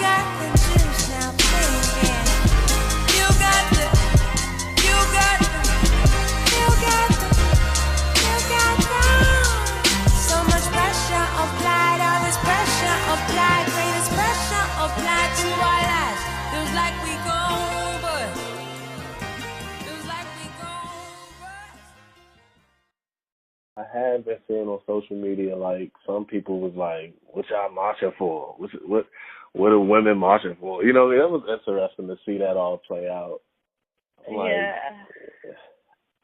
got the juice now, baby. You got the, you got the, you got the, you got the. So much pressure applied, all this pressure applied, greatest pressure applied to our lives. Feels like we go, but feels like we go, but. I have been seeing on social media, like, some people was like, what y'all marching for? What are women marching for? You know, it was interesting to see that all play out. Like, yeah.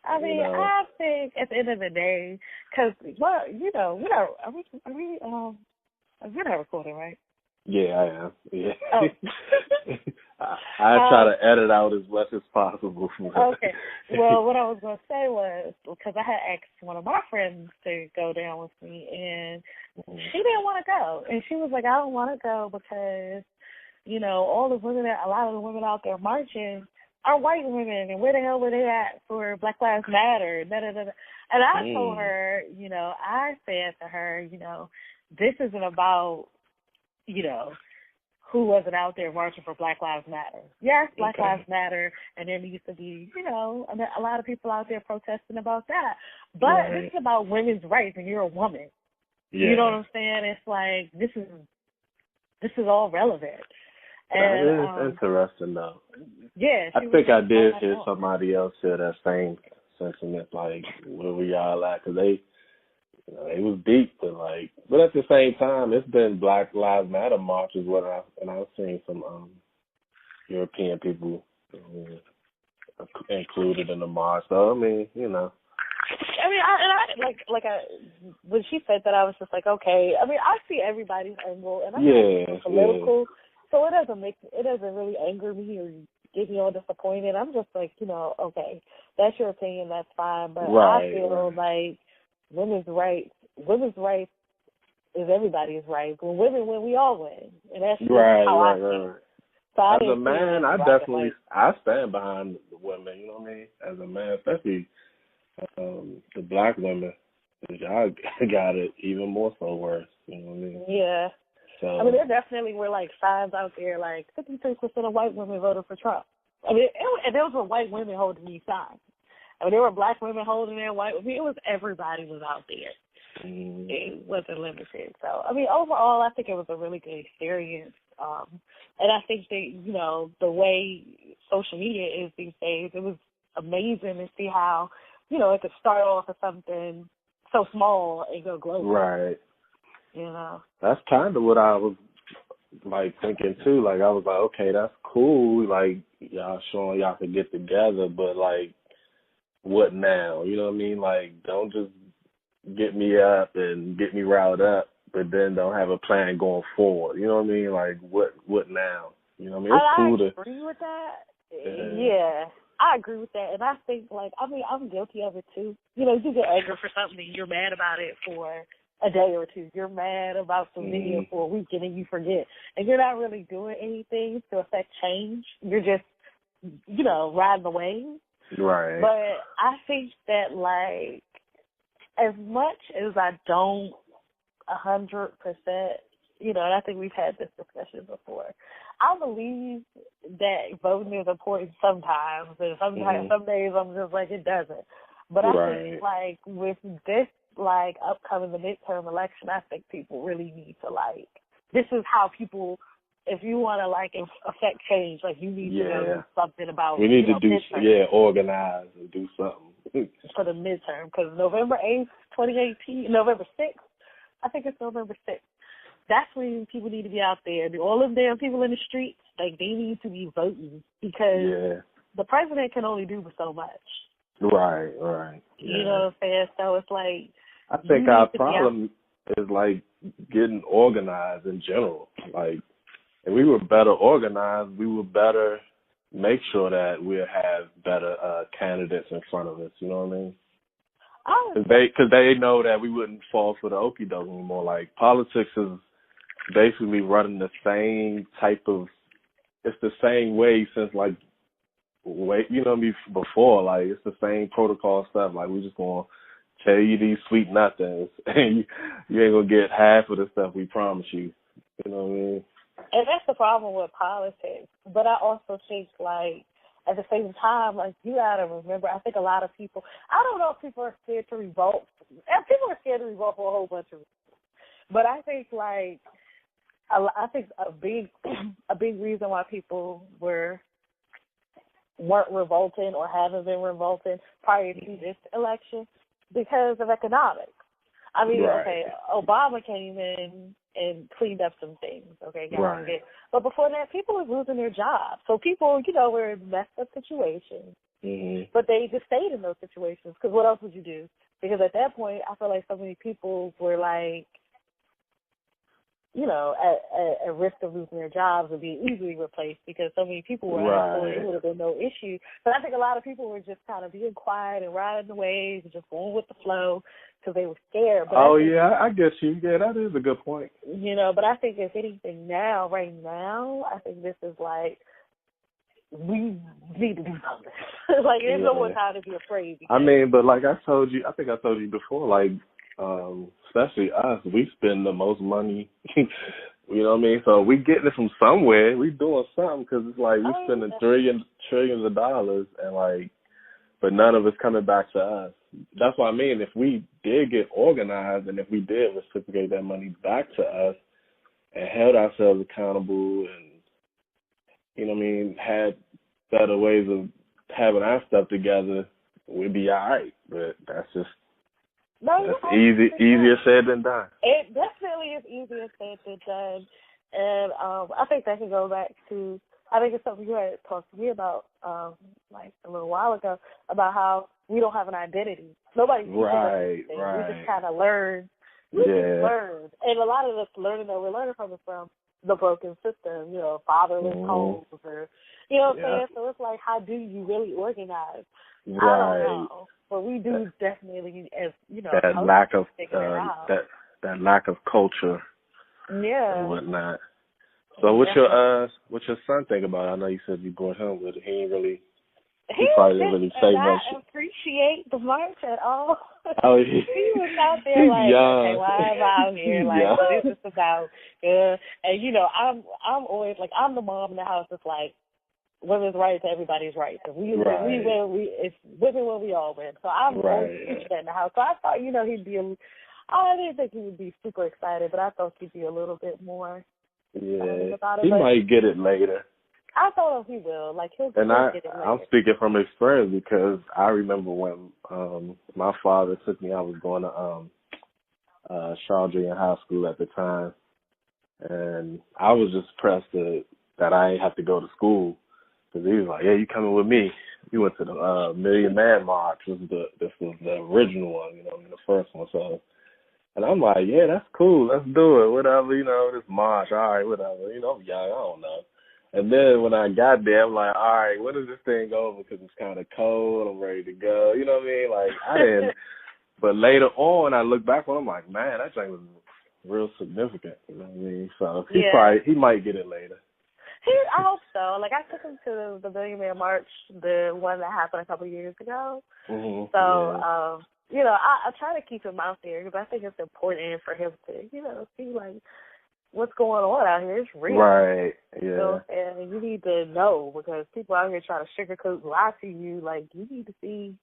I mean, you know. I think at the end of the day, because, well, you know, we're not recording, right? Yeah, I am. Yeah. Oh. I try to edit out as much as possible. Okay. Well, what I was going to say was, because I had asked one of my friends to go down with me, and she didn't want to go. And she was like, I don't want to go because, you know, a lot of the women out there marching are white women, and where the hell were they at for Black Lives Matter? Da, da, da, da. And I told her, you know, I said to her, you know, this isn't about, you know, who wasn't out there marching for Black Lives Matter. Yes, Black Lives Matter, and there needs to be, you know, a lot of people out there protesting about that. But this is about women's rights, and you're a woman. Yeah. You know what I'm saying? It's like, this is all relevant. And, it is interesting, though. Yeah. I think I did hear somebody else say that same sentiment, like, where we all at, because they, you know, it was deep, but at the same time, it's been Black Lives Matter marches, and I've seen some European people included in the march. So I mean, you know. I mean, when she said that, I was just like, okay. I mean, I see everybody's angle, and I'm political, so it doesn't really anger me or get me all disappointed. I'm just like, you know, okay, that's your opinion, that's fine, but I feel like women's rights is everybody's rights. When women win, we all win, and that's just how I feel. So as a man, I stand behind the women. You know what I mean? As a man, especially the black women, y'all got it even more so worse. You know what I mean? Yeah. So, I mean, there definitely were like signs out there, like 53% of white women voted for Trump. I mean, and there were white women holding these signs. I mean, there were black women holding their white. I mean, it was everybody was out there. It wasn't limited. So, I mean, overall, I think it was a really good experience. And I think that, you know, the way social media is these days, it was amazing to see how, you know, it could start off as something so small and go global. Right. You know. That's kind of what I was, like, thinking, too. Like, I was like, okay, that's cool. Like, y'all showing y'all can get together, but, like, what now? You know what I mean? Like, don't just get me up and get me riled up, but then don't have a plan going forward. You know what I mean? Like, what now? You know what I mean? It's cool to... I agree with that. Yeah, I agree with that. And I think, like, I mean, I'm guilty of it, too. You know, you get angry for something and you're mad about it for a day or two. You're mad about some video for a weekend and you forget. And you're not really doing anything to affect change. You're just, you know, riding the wave. Right. But I think that, like, as much as I don't 100%, you know, and I think we've had this discussion before, I believe that voting is important sometimes, and sometimes some days I'm just like, it doesn't. But I think, like, with this, like, upcoming the midterm election, I think people really need to, like, this is how people, if you want to, like, affect change, like, you need to know something about, we need to do, midterm. Organize and do something. For the midterm, because November 8th, 2018, November 6th, I think it's November 6th. That's when people need to be out there. All of them damn people in the streets, like, they need to be voting because the president can only do so much. Right. Yeah. You know what I'm saying? So it's like, I think our problem is, like, getting organized in general. Like, if we were better organized, we would better make sure that we have better candidates in front of us. You know what I mean? Because they know that we wouldn't fall for the okie doke anymore. Like, politics is basically running the same type of, it's the same way since, like, you know me before. Like, it's the same protocol stuff. Like, we just going to tell you these sweet nothings, and you ain't going to get half of the stuff we promise you. You know what I mean? And that's the problem with politics. But I also think, like, at the same time, like, you got to remember, I think a lot of people, I don't know if people are scared to revolt. And people are scared to revolt for a whole bunch of reasons. But I think, like, I think a big reason why people weren't revolting or haven't been revolting prior to this election because of economics. I mean, okay, Obama came in and cleaned up some things, okay, but before that, people were losing their jobs. So people, were in messed up situations, but they just stayed in those situations because what else would you do? Because at that point, I feel like so many people were like, at risk of losing their jobs and being easily replaced because so many people were unemployed. It would have been no issue. But I think a lot of people were just kind of being quiet and riding the waves and just going with the flow because they were scared. But I get you. Yeah, that is a good point. But I think if anything right now, I think this is like, we need to do something. Like, there's no more time to be afraid. I mean, but like I think I told you before, like, especially us, we spend the most money, you know what I mean? So we getting it from somewhere. We doing something because it's like we spending trillions of dollars and like, but none of it's coming back to us. That's what I mean. If we did get organized and if we did reciprocate that money back to us and held ourselves accountable and, you know what I mean, had better ways of having our stuff together, we'd be all right. But that's just, that's easier said than done. It definitely is easier said than done. And I think that can go back to, I think it's something you had talked to me about like a little while ago, about how we don't have an identity. Nobody teaches us anything. We just kind of learn. We just learn. And a lot of us learning that we're learning from is from the broken system, fatherless homes or, what I'm saying? So it's like, how do you really organize? I don't know. But we do definitely, as that lack of that lack of culture, and whatnot. So what's your son think about it? I know you said you brought him with it. He probably didn't really say much. He appreciate the march at all. Oh, he was out there like, okay, why am I out here? Like, what is this about? And I'm always like, I'm the mom in the house that's like, women's rights, everybody's rights. If we win, it's women win, we all win. So I'm always teaching that in the house. So I thought, he'd be I didn't think he would be super excited, but I thought he'd be a little bit more about it. He might get it later. I told him he will. Like, he'll get it later. I'm speaking from experience because I remember when my father took me, I was going to Charles High School at the time, and I was just pressed that I ain't have to go to school. Because he was like, yeah, you coming with me. We went to the Million Man March. This was the original one, the first one. So, and I'm like, yeah, that's cool. Let's do it. Whatever, this march. All right, whatever. I don't know. And then when I got there, I'm like, all right, when is this thing over? Because it's kind of cold. I'm ready to go. You know what I mean? Like, I didn't. But later on, I look back on it, I'm like, man, that thing was real significant. You know what I mean? So he might get it later. I hope so. Like, I took him to the Million Man March, the one that happened a couple of years ago. Mm-hmm. So, I try to keep him out there because I think it's important for him to, see, like, what's going on out here. It's real. Right, yeah. And you need to know because people out here try to sugarcoat and lie to you. Like, you need to see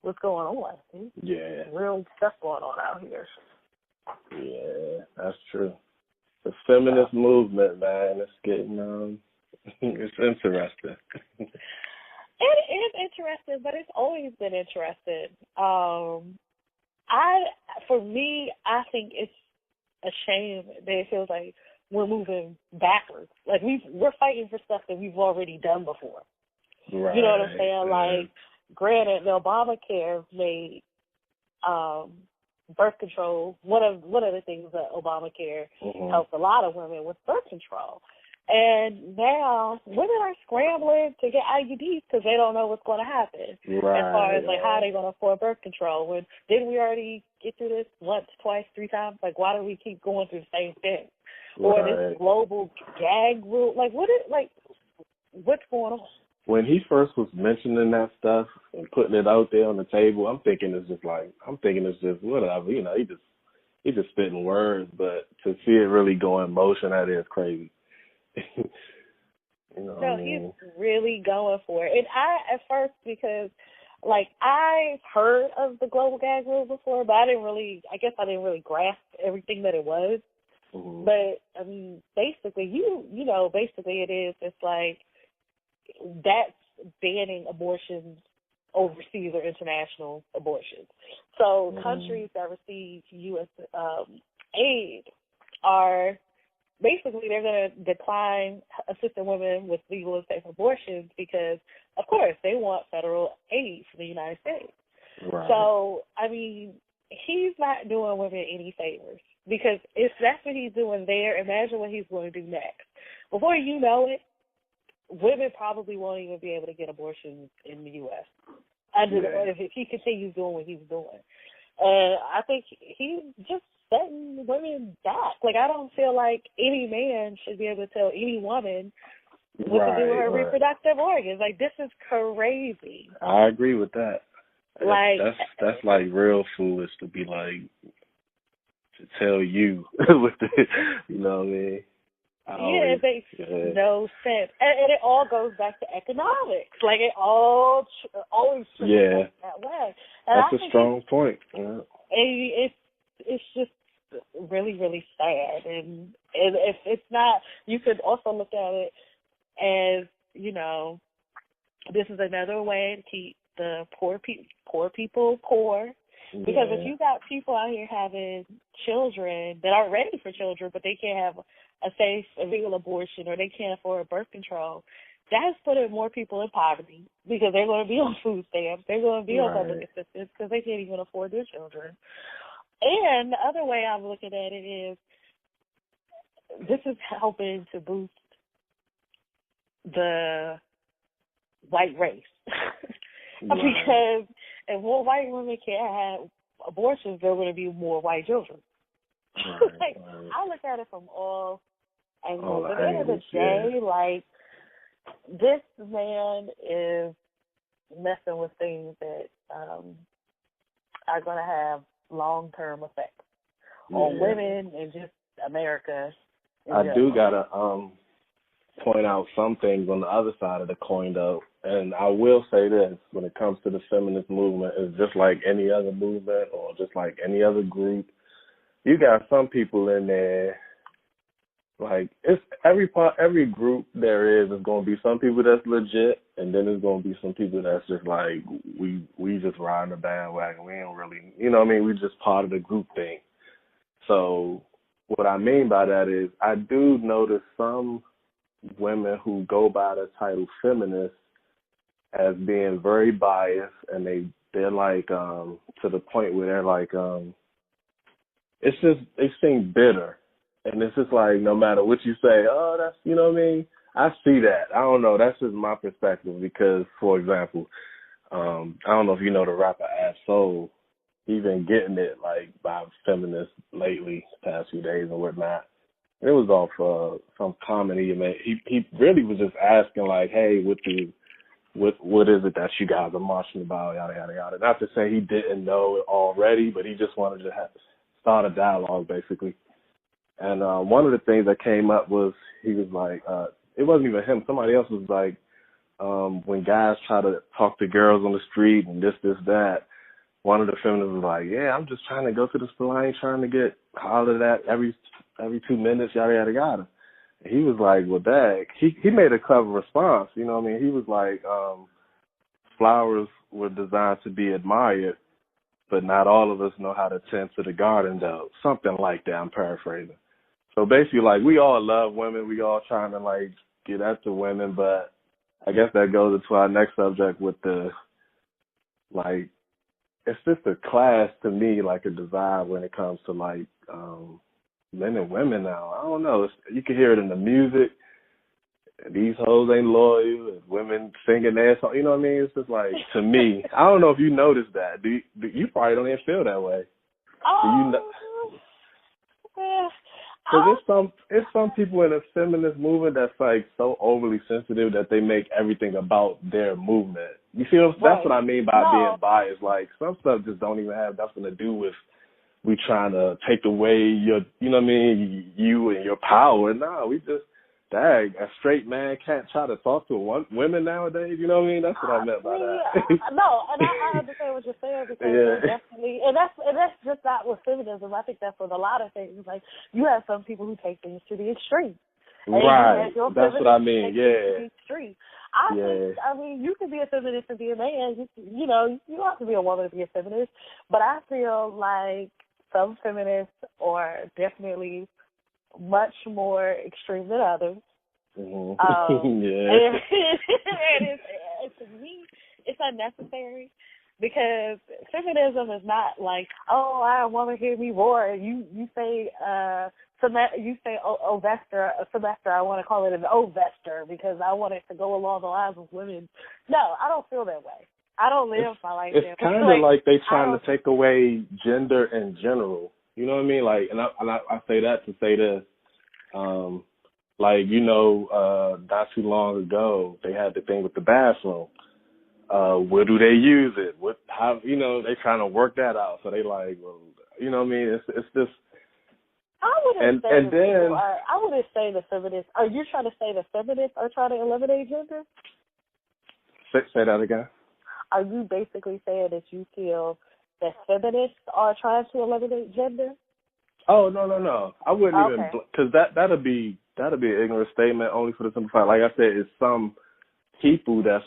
what's going on. Yeah. Real stuff going on out here. Yeah, that's true. The feminist movement, man, it's getting, it's interesting. It is interesting, but it's always been interesting. For me, I think it's a shame that it feels like we're moving backwards. Like we're fighting for stuff that we've already done before. Right. You know what I'm saying? Like, granted, the Obamacare made birth control, one of the things that Obamacare helped a lot of women with birth control. And now women are scrambling to get IUDs because they don't know what's going to happen. Right, as far as, like, how are they going to afford birth control? Didn't we already get through this once, twice, 3 times? Like, why do we keep going through the same thing? Or this global gag rule? Like, what's going on? When he first was mentioning that stuff and putting it out there on the table, I'm thinking it's just whatever, he just spitting words. But to see it really go in motion, that is crazy. You know what No, I mean? he's really going for it. And I, at first, because, like, I've heard of the global gag rule before, but I didn't really grasp everything that it was. Mm-hmm. But, I mean, basically, basically it is, it's like, that's banning abortions overseas or international abortions. So countries that receive U.S. Aid are basically, they're going to decline assisting women with legal and safe abortions because, of course, they want federal aid from the United States. Right. So, I mean, he's not doing women any favors because if that's what he's doing there, imagine what he's going to do next. Before you know it, women probably won't even be able to get abortions in the U.S. If he continues doing what he's doing. I think he's just setting women back. Like, I don't feel like any man should be able to tell any woman what to do with her reproductive organs. Like, this is crazy. I agree with that. Like, that's like real foolish to be like, to tell you with the, you know what I mean? It makes no sense. And it all goes back to economics. Like, it always back that way. And that's a strong point. Yeah. And it's just really, really sad. And if it's not, you could also look at it as, this is another way to keep the poor people poor. Because if you got people out here having children that are ready for children, but they can't have a safe, legal abortion, or they can't afford birth control, that's putting more people in poverty because they're going to be on food stamps. They're going to be on public assistance because they can't even afford their children. And the other way I'm looking at it is this is helping to boost the white race. Because if more white women can't have abortions, there are going to be more white children. I look at it from all angles. At the end of the day, like, this man is messing with things that are going to have long-term effects on women and just America. I do got to point out some things on the other side of the coin, though. And I will say this, when it comes to the feminist movement, it's just like any other movement or just like any other group. You got some people in there, like, it's every group there is going to be some people that's legit, and then there's going to be some people that's just like, we just riding the bandwagon. We ain't really, you know what I mean? We just part of the group thing. So what I mean by that is I do notice some women who go by the title feminist as being very biased, and they're like to the point where they're like it's just, they seem bitter, and it's just like no matter what you say, oh, that's, you know what I mean? I see that. I don't know. That's just my perspective because, for example, I don't know if you know the rapper Ab-Soul. He's been getting it like by feminists lately, past few days and whatnot. It was off some comment he made. He really was just asking like, hey, what is it that you guys are marching about, yada, yada, yada. Not to say he didn't know it already, but he just wanted to start a dialogue, basically. And one of the things that came up was he was like, it wasn't even him. Somebody else was like, when guys try to talk to girls on the street and this, that, one of the feminists was like, yeah, I'm just trying to go to the store. I ain't trying to get hollered at every 2 minutes, yada, yada, yada. And he was like, well, dang. He made a clever response. You know what I mean? He was like, flowers were designed to be admired, but not all of us know how to tend to the garden, though. Something like that. I'm paraphrasing. So basically, like, we all love women. We all trying to, like, get at the women, but I guess that goes into our next subject with the, like, it's just a class to me, like a divide when it comes to, like, men and women now. I don't know. You can hear it in the music. These hoes ain't loyal. Women singing their song. You know what I mean? It's just like, to me, I don't know if you noticed that. You probably don't even feel that way. Do you know? Because it's some people in the feminist movement that's like so overly sensitive that they make everything about their movement. You feel? Right. That's what I mean by being biased. Like, some stuff just don't even have nothing to do with we trying to take away your, you know what I mean, you and your power. No, we just, dang, a straight man can't try to talk to women nowadays. You know what I mean? That's what I meant by that. No, and I understand what you're saying because definitely, and that's just not with feminism. I think that's with a lot of things. Like you have some people who take things to the extreme. Right, that's what I mean. Yeah. I mean, you can be a feminist and be a man. You know, you don't have to be a woman to be a feminist. But I feel like some feminists are definitely much more extreme than others. Mm-hmm. And to me, it's unnecessary because feminism is not like, oh, I want to hear me roar. You say Sylvester, I want to call it an Ovester because I want it to go along the lines of women. No, I don't feel that way. I don't live my life that way. It's kind of like they trying to take away gender in general. You know what I mean? Like, and I say that to say this. Like, you know, not too long ago, they had the thing with the bathroom. Where do they use it? How, you know, they trying to work that out. So they like, well, you know what I mean? It's just. I wouldn't say the feminists. Are you trying to say the feminists are trying to eliminate gender? Say that again. Are you basically saying that you feel that feminists are trying to eliminate gender? Oh, no. I wouldn't even, because that'd be an ignorant statement only for the simple fact. Like I said, it's some people that's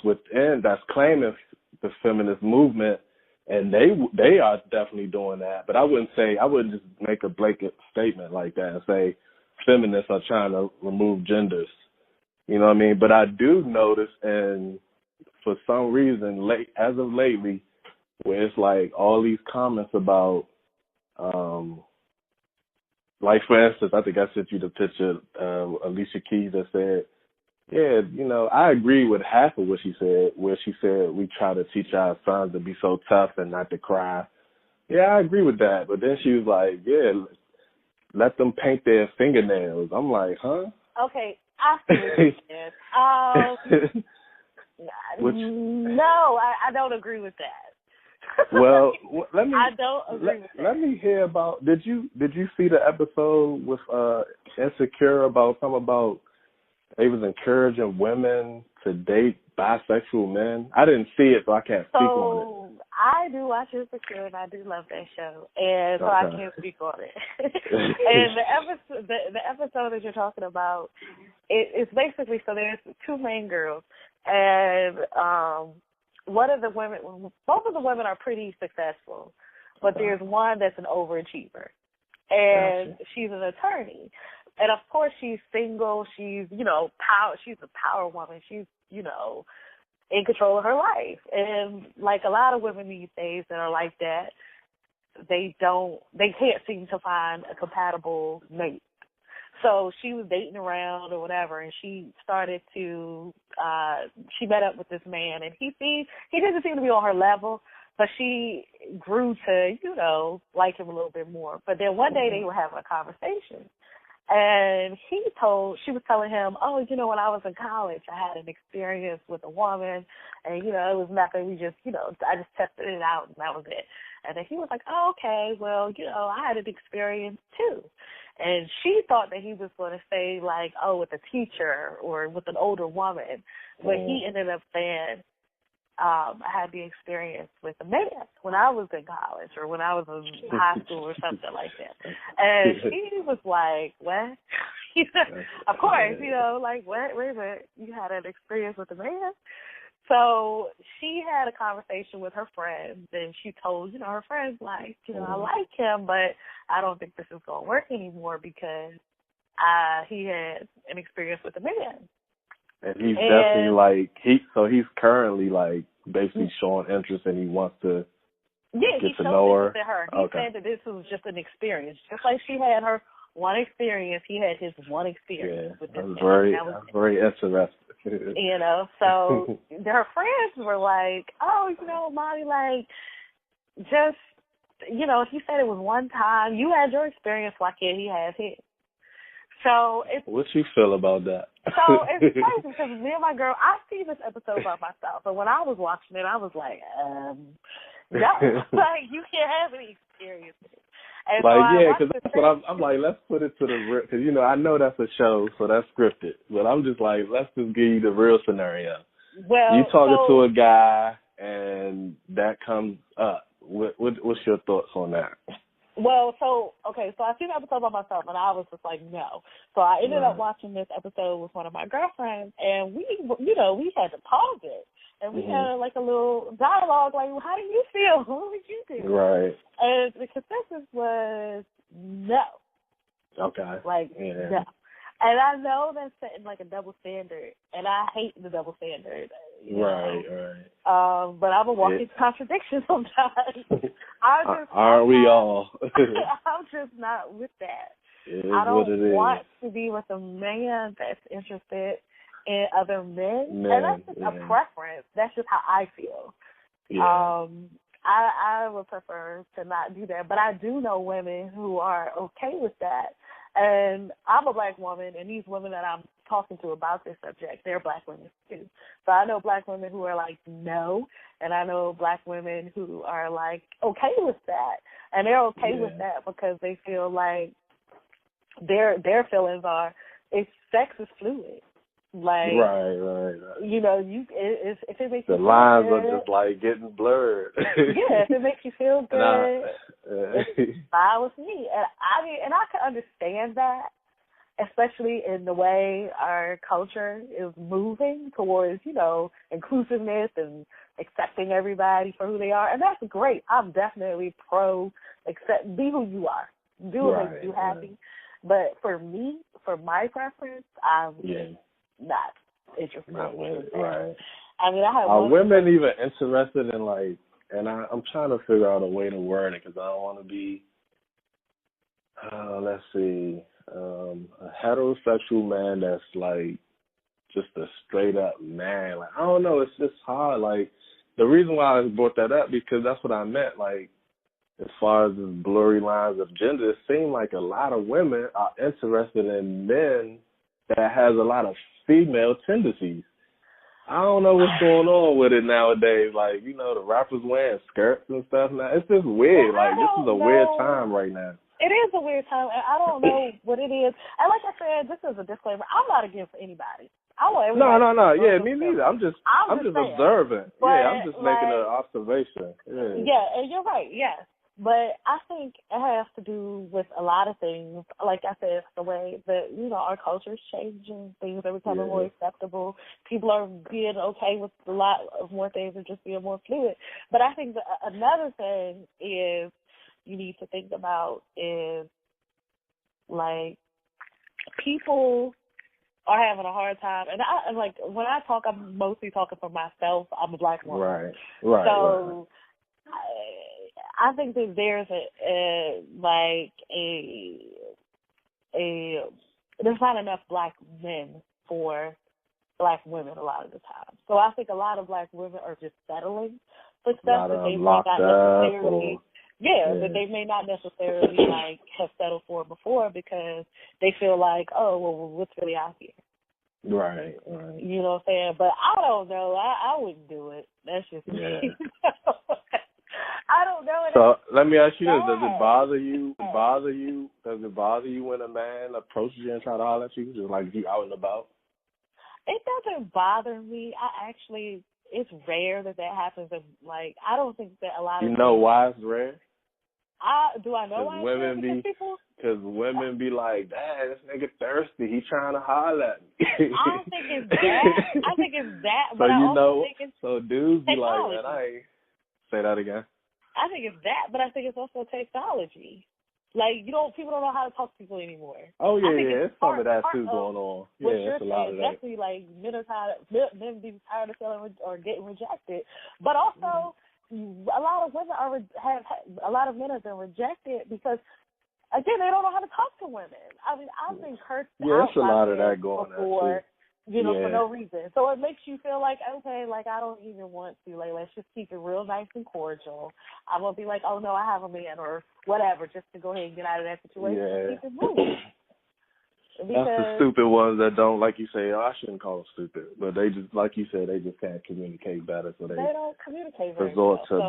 claiming the feminist movement, and they are definitely doing that. But I wouldn't just make a blanket statement like that and say feminists are trying to remove genders. You know what I mean? But I do notice, and for some reason, as of lately, where it's like all these comments about, like for instance, I think I sent you the picture of Alicia Keys that said, yeah, you know, I agree with half of what she said, where she said we try to teach our sons to be so tough and not to cry. Yeah, I agree with that. But then she was like, yeah, let them paint their fingernails. I'm like, huh? Okay, I see what you said. No, I don't agree with that. Well, let me. I don't agree with that. Let me hear about. Did you see the episode with Insecure about they was encouraging women to date bisexual men? I didn't see it, so I can't speak on it. I do watch Insecure, and I do love that show, and so I can't speak on it. And the episode that you're talking about, it's basically, so there's two main girls, and both of the women are pretty successful, but there's one that's an overachiever, and she's an attorney. And of course she's single, she's, you know, she's a power woman, she's, you know, in control of her life. And like a lot of women these days that are like that, they can't seem to find a compatible mate. So she was dating around or whatever, and she started to, she met up with this man, and he didn't seem to be on her level, but she grew to, you know, like him a little bit more. But then one day they were having a conversation, and she was telling him, oh, you know, when I was in college, I had an experience with a woman, and, you know, it was nothing. We just, you know, I just tested it out, and that was it. And then he was like, oh, okay, well, you know, I had an experience too. And she thought that he was going to say, like, oh, with a teacher or with an older woman. But he ended up saying, I had the experience with a man when I was in college or when I was in high school or something like that. And she was like, what? Of course, you know, like, what? Wait a minute, you had an experience with a man? So she had a conversation with her friends, and she told, you know, her friends, like, you know, I like him, but I don't think this is going to work anymore because he had an experience with a man. And he's definitely like, he's currently like basically showing interest, and he wants to get to know her. He said that this was just an experience. Just like she had her one experience, he had his one experience with this man. Very interesting. You know, so her friends were like, oh, you know, Molly, like, just, you know, he said it was one time. You had your experience, why can't he have his? So it's... What you feel about that? So it's crazy because me and my girl, I see this episode by myself, but when I was watching it, I was like, no, like, you can't have any experiences. And like, so yeah, because that's what I'm like, let's put it to the real, because, you know, I know that's a show, so that's scripted. But I'm just like, let's just give you the real scenario. Well, you talking to a guy, and that comes up. What's your thoughts on that? Well, so I seen the episode by myself, and I was just like, no. So I ended up watching this episode with one of my girlfriends, and we had to pause it, and we had like a little dialogue, like, well, how do you feel? What would you do? Right. And the consensus was no. Okay. Like, no. And I know that's setting like a double standard, and I hate the double standard. Right. But I'm a walking contradiction sometimes. Aren't we all? I'm just not with that. I don't want to be with a man that's interested in other men. And that's just a preference. That's just how I feel. Yeah. I would prefer to not do that. But I do know women who are okay with that. And I'm a black woman, and these women that I'm talking to about this subject, they're black women too. So I know black women who are like, no, and I know black women who are like, okay with that. And they're okay with that because they feel like their feelings are, sex is fluid. Like, right. You know, if it makes the you lines feel are good, just like getting blurred. yeah, if it makes you feel good, it's fine with me. And I can understand that, especially in the way our culture is moving towards, you know, inclusiveness and accepting everybody for who they are, and that's great. I'm definitely pro be who you are, do what makes you happy. But for me, for my preference, I'm not interested. Not with it, right? I mean, are women even interested in, like? And I'm trying to figure out a way to word it because I don't want to be. Let's see, a heterosexual man that's like just a straight up man. Like, I don't know, it's just hard. Like, the reason why I brought that up because that's what I meant. Like, as far as the blurry lines of gender, it seems like a lot of women are interested in men that has a lot of female tendencies. I don't know what's going on with it nowadays. Like, you know, the rappers wearing skirts and stuff now. It's just weird. Like, this is a weird time right now. It is a weird time, and I don't know what it is. And like I said, this is a disclaimer. I'm not against anybody. I want everybody. No. Yeah, me neither. I'm just observant. I'm just making an observation. Yeah, and you're right. Yes. But I think it has to do with a lot of things. Like I said, the way that, you know, our culture is changing. Things are becoming more acceptable. People are being okay with a lot of more things and just being more fluid. But I think that another thing is you need to think about is, like, people are having a hard time. And I like, when I talk, I'm mostly talking for myself. I'm a black woman. Right. So I think that there's there's not enough black men for black women a lot of the time. So I think a lot of black women are just settling for stuff that they might not necessarily that they may not necessarily like have settled for before because they feel like, oh, well, what's really out here? Right. You know what I'm saying? But I don't know. I wouldn't do it. That's just me. I don't know. So let me ask you this: does it bother you? Does it bother you when a man approaches you and try to holler at you, just like you out and about? It doesn't bother me. It's rare that happens. And like, I don't think that a lot of. You know why it's rare? Do I know why it's rare? Because women be like, "Dad, this nigga thirsty. He trying to holler at me." I don't think it's that. I think it's that. But so dudes be like, "Man, I ain't." Say that again. I think it's that, but I think it's also technology. Like, people don't know how to talk to people anymore. Oh yeah, it's some of that too going on. Yeah, it's a lot of that. Definitely, like, men be tired of feeling or getting rejected, but also a lot of women a lot of men have been rejected because, again, they don't know how to talk to women. I mean, I've been cursed out it's a lot of that going on too. For no reason. So it makes you feel like, okay, like, I don't even want to. Like, let's just keep it real nice and cordial. I won't be like, oh, no, I have a man or whatever, just to go ahead and get out of that situation and keep it moving. That's the stupid ones that don't, like you say, I shouldn't call them stupid, but they just, like you said, they just can't communicate better. So they don't communicate very resort to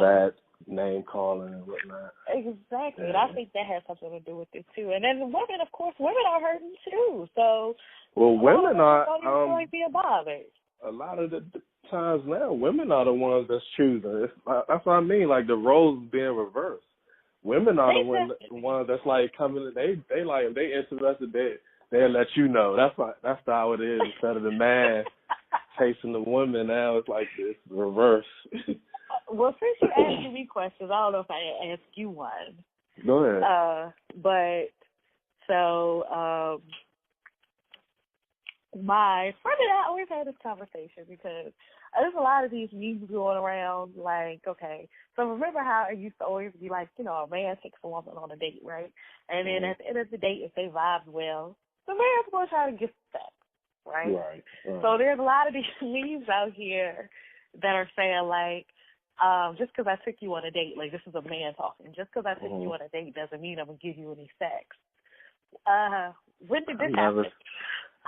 name calling and whatnot. Exactly, and Yeah. I think that has something to do with it too. And then the women, of course, women are hurting too. So, Well, women are don't even feel like being bothered. a lot of the times now, women are the ones that's choosing. That's what I mean. Like the roles being reversed. Women are the ones that's like coming. They like if they interested, they'll let you know. That's how it is. Instead of the man chasing the woman, now it's like this reverse. Well, since you're asking me questions, I don't know if I ask you one. Go ahead. But so my friend and I always had this conversation because there's a lot of these memes going around. Like, okay, so remember how it used to always be like, you know, a man takes a woman on a date, right? And then at the end of the date, if they vibe well, the man's going to try to get sex, right? Right. So there's a lot of these memes out here that are saying like, just because I took you on a date, like this is a man talking, just because I took you on a date doesn't mean I'm going to give you any sex. When did this happen?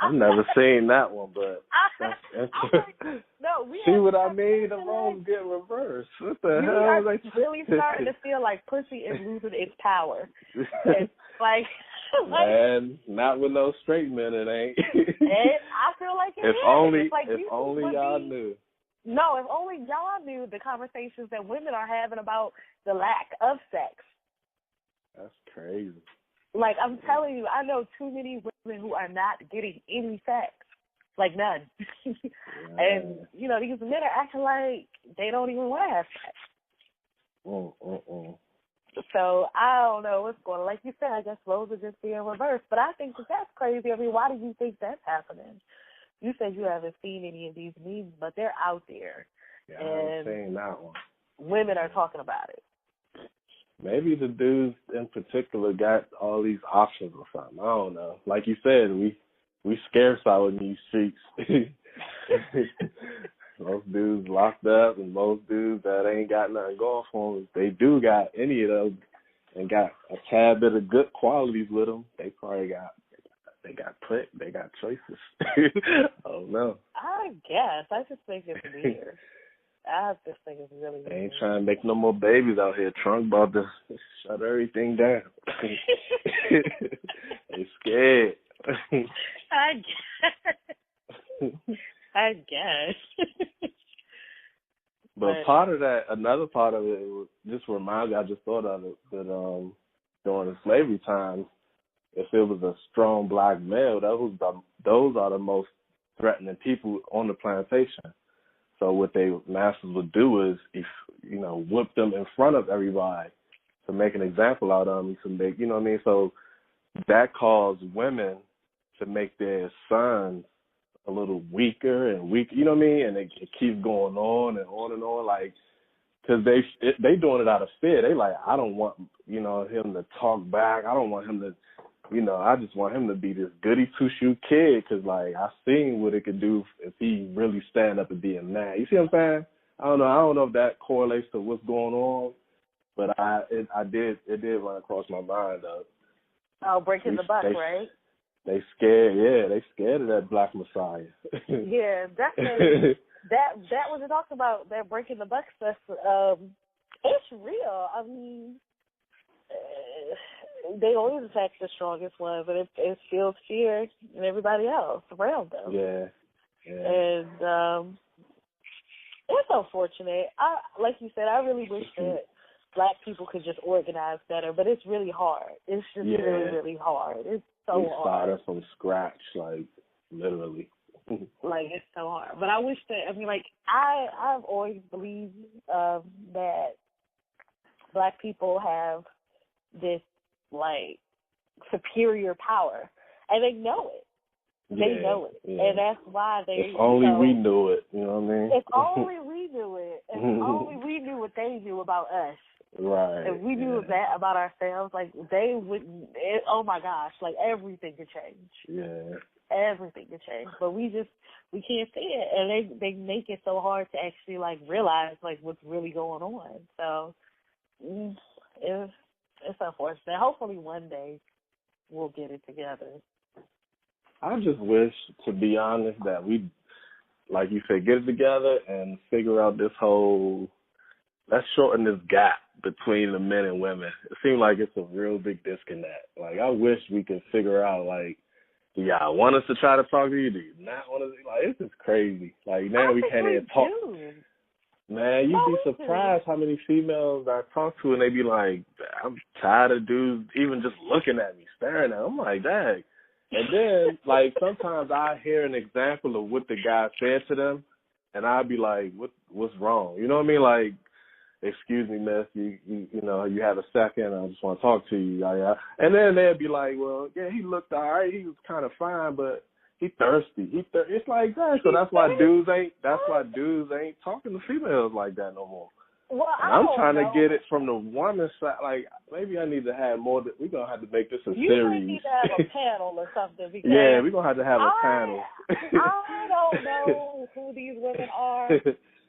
I've never seen that one, but that's like, no, see what I mean? The roles get reversed. What the hell? Are really starting to feel like pussy is losing its power. It's like, man, not with no straight men, it ain't. I feel like it if is. Only, it's like if only y'all knew. No, if only y'all knew the conversations that women are having about the lack of sex. That's crazy. Like, I'm telling you, I know too many women who are not getting any sex. Like, none. And, you know, these men are acting like they don't even want to have sex. So, I don't know what's going on. Like you said, I guess roles are just being reversed. But I think that's crazy. I mean, why do you think that's happening? You said you haven't seen any of these memes, but they're out there. Yeah, I haven't seen that one. Women are talking about it. Maybe the dudes in particular got all these options or something. I don't know. Like you said, we scarce out in these streets. Most dudes locked up, and most dudes that ain't got nothing going for them, if they do got any of those and got a tad bit of good qualities with them, they probably got choices. Oh no. I guess. I just think it's weird. I just think it's really weird. They ain't trying to make no more babies out here. Trump about to shut everything down. They scared. I guess. But part of that, another part of it, just reminds me, I just thought of it, that during the slavery times, if it was a strong black male, those are the most threatening people on the plantation. So what they masters would do is, whip them in front of everybody to make an example out of them, to make, you know what I mean? So that caused women to make their sons a little weaker and weaker, you know what I mean? And it keeps going on and on and on, like, because they doing it out of fear. They like, I don't want, him to talk back. I don't want him to, I just want him to be this goody two-shoe kid, because, like, I seen what it could do if he really stand up and be a man. You see what I'm saying? I don't know if that correlates to what's going on, but it did run across my mind, though. Oh, breaking the buck, right? They scared of that black messiah. Yeah, definitely. that was talking about that breaking the buck stuff. It's real. I mean, they always attack the strongest one, but it feels fear in everybody else around them. Yeah. And it's unfortunate. Like you said, I really wish that black people could just organize better, but it's really hard. It's just really, really hard. It's so hard. We started from scratch, like, literally. Like, it's so hard. But I wish that, I've always believed that black people have this, like, superior power, and they know it. They know it, and that's why they. If only we knew it, you know what I mean? If only we knew it, if only we knew what they knew about us. Right. If we knew that about ourselves, like, they wouldn't. Oh my gosh, like, everything could change. Yeah. Everything could change, but we can't see it, and they make it so hard to actually, like, realize, like, what's really going on. So it's unfortunate. Hopefully one day we'll get it together. I just wish, to be honest, that we, like you said, get it together and figure out this whole, let's shorten this gap between the men and women. It seems like it's a real big disconnect. Like, I wish we could figure out, like, do y'all want us to try to talk to you? Do you not want us to? Like, it's just crazy. Like, now we can't even talk. Man, you'd be surprised how many females I talk to, and they be like, I'm tired of dudes even just looking at me, staring at me. I'm like, dang. And then, like, sometimes I hear an example of what the guy said to them, and I'd be like, what's wrong? You know what I mean? Like, excuse me, miss, you know, you have a second, I just want to talk to you. Yeah. And then they'd be like, well, yeah, he looked all right, he was kind of fine, but he thirsty. It's like that. So that's why dudes ain't talking to females like that no more. Well, I'm trying to get it from the woman's side. Like, maybe I need to have more. We're going to have to make this a series. You need to have a panel or something. Because yeah, we're going to have a panel. I don't know who these women are.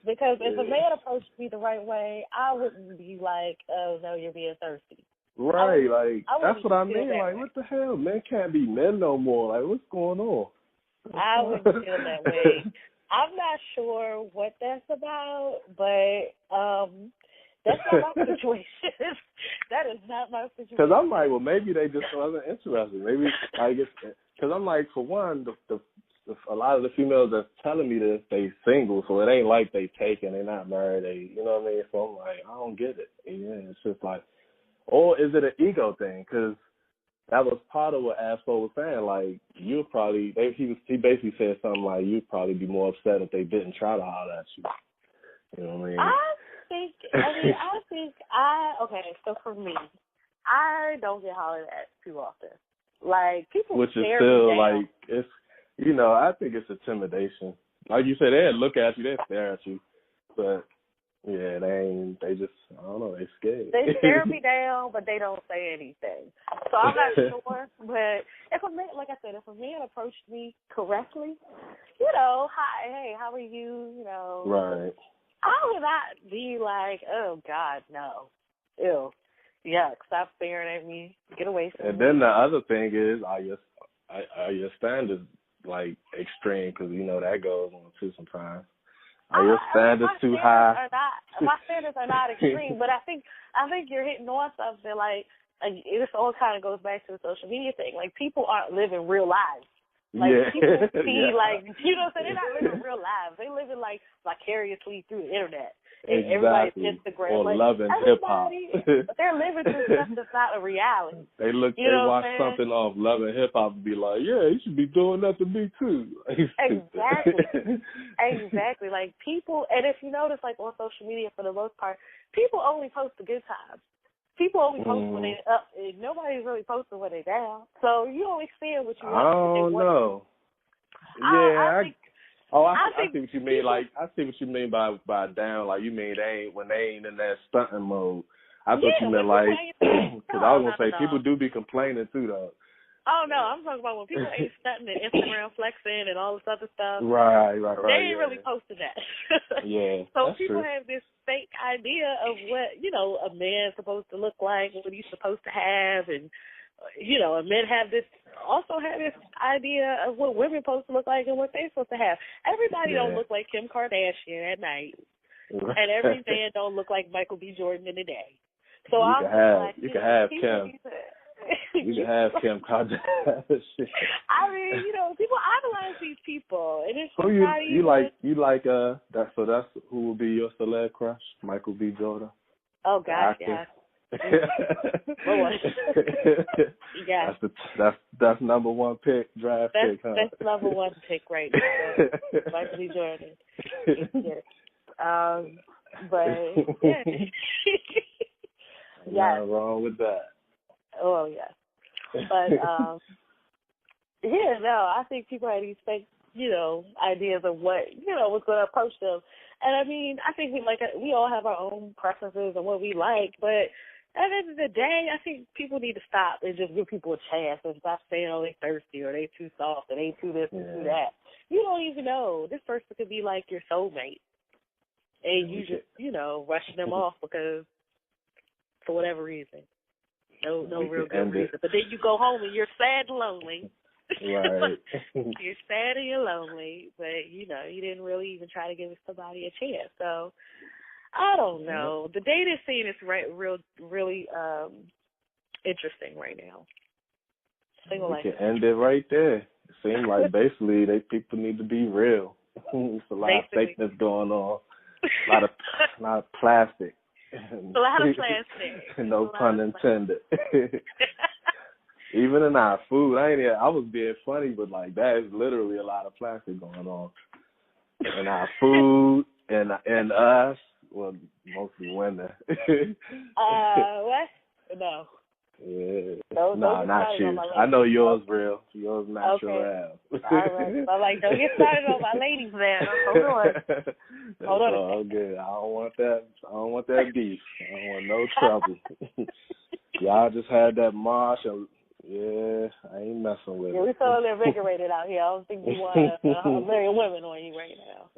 Because if a man approached me the right way, I wouldn't be like, oh, no, you're being thirsty. Right, like, that's what I mean. Like, what the hell? Men can't be men no more. Like, what's going on? I wouldn't feel that way. I'm not sure what that's about, but that's not my situation. That is not my situation. Because I'm like, well, maybe they just wasn't interested. Maybe I guess because I'm like, for one, a lot of the females that's telling me this, they single, so it ain't like they taken, they're not married, you know what I mean? So I'm like, I don't get it. Yeah, it's just like, or is it an ego thing? Because that was part of what Asshole was saying. Like, you'd probably, he basically said something like, you'd probably be more upset if they didn't try to holler at you. You know what I mean? Okay, so for me, I don't get hollered at too often. Like, people which is stare still, me down. like, it's, you know, I think it's intimidation. Like you said, they look at you, they stare at you. But, yeah, they just, I don't know, they scared. They stare me down, but they don't say anything. So I'm not sure. But if a man, like I said, if a man approached me correctly, you know, hi, hey, how are you? You know, right. I would not be like, oh God, no, ew, yuck, stop staring at me, get away from me. And then the other thing is, are your standards like extreme? Because you know that goes on too sometimes. Are your standards too high? My standards are not extreme, but I think you're hitting on something. Like, this all kind of goes back to the social media thing. Like, people aren't living real lives. Like, people see, like, you know what I'm saying? They're not living real lives. They living, like, vicariously through the internet. Exactly. Everybody's Instagram. Or like, loving hip-hop. But they're living through stuff that's not a reality. They watch something off Loving Hip-Hop and be like, yeah, you should be doing that to me, too. Exactly. Like, people, and if you notice, like, on social media, for the most part, people only post the good times. People only post when they up. Nobody's really posting when they down. So you only see what you want. I don't know. Yeah, I see what you mean. Like, I see what you mean by down. Like, you mean when they ain't in that stunting mode. I thought you meant like, because I was gonna say people do be complaining too, though. Oh no, I'm talking about when people ain't stunting and Instagram flexing and all this other stuff. Right. They ain't really posting that. Yeah. So that's people true. have this fake idea of what, you know, a man's supposed to look like, what he's supposed to have, and you know, and men have this idea of what women supposed to look like and what they're supposed to have. Everybody don't look like Kim Kardashian at night, and every man don't look like Michael B. Jordan in the day. So you can have Kim. You can have Kim Kardashian. I mean, you know, people idolize these people, and it's you like that. So that's who will be your celeb crush, Michael B. Jordan. Oh gosh, yeah. Yeah. That's number one pick, draft pick, huh? That's number one pick right now. Michael B. Jordan. But yeah. Nothing wrong with that. Oh yeah. But I think people have these fake, you know, ideas of what, you know, what's going to approach them. And I mean, I think we all have our own preferences and what we like, but at the end of the day, I think people need to stop and just give people a chance and stop saying, oh, they thirsty or they too soft or they too this and too that. You don't even know. This person could be like your soulmate. And you just, you know, rushing them off because for whatever reason. No real good reason. But then you go home and you're sad and lonely. Right. You're sad and you're lonely, but, you know, you didn't really even try to give somebody a chance. So I don't know. The dating scene is really interesting right now. Single We life. can end it right there. It seems like basically people need to be real. It's a lot of fakeness going on. A lot of plastic. A lot of plastic. No pun intended. Even in our food, I was being funny, but like that is literally a lot of plastic going on in our food and us. Well, mostly women. What? No. Yeah. Those not you. I know yours real. Yours natural. Okay. All right. I'm like, don't get started on my ladies, man. Hold on. Hold on. All good. I don't want that beef. I don't want no trouble. Y'all just had that march and yeah, I ain't messing with it. Yeah, we so invigorated out here. I don't think you want a million women on you right now.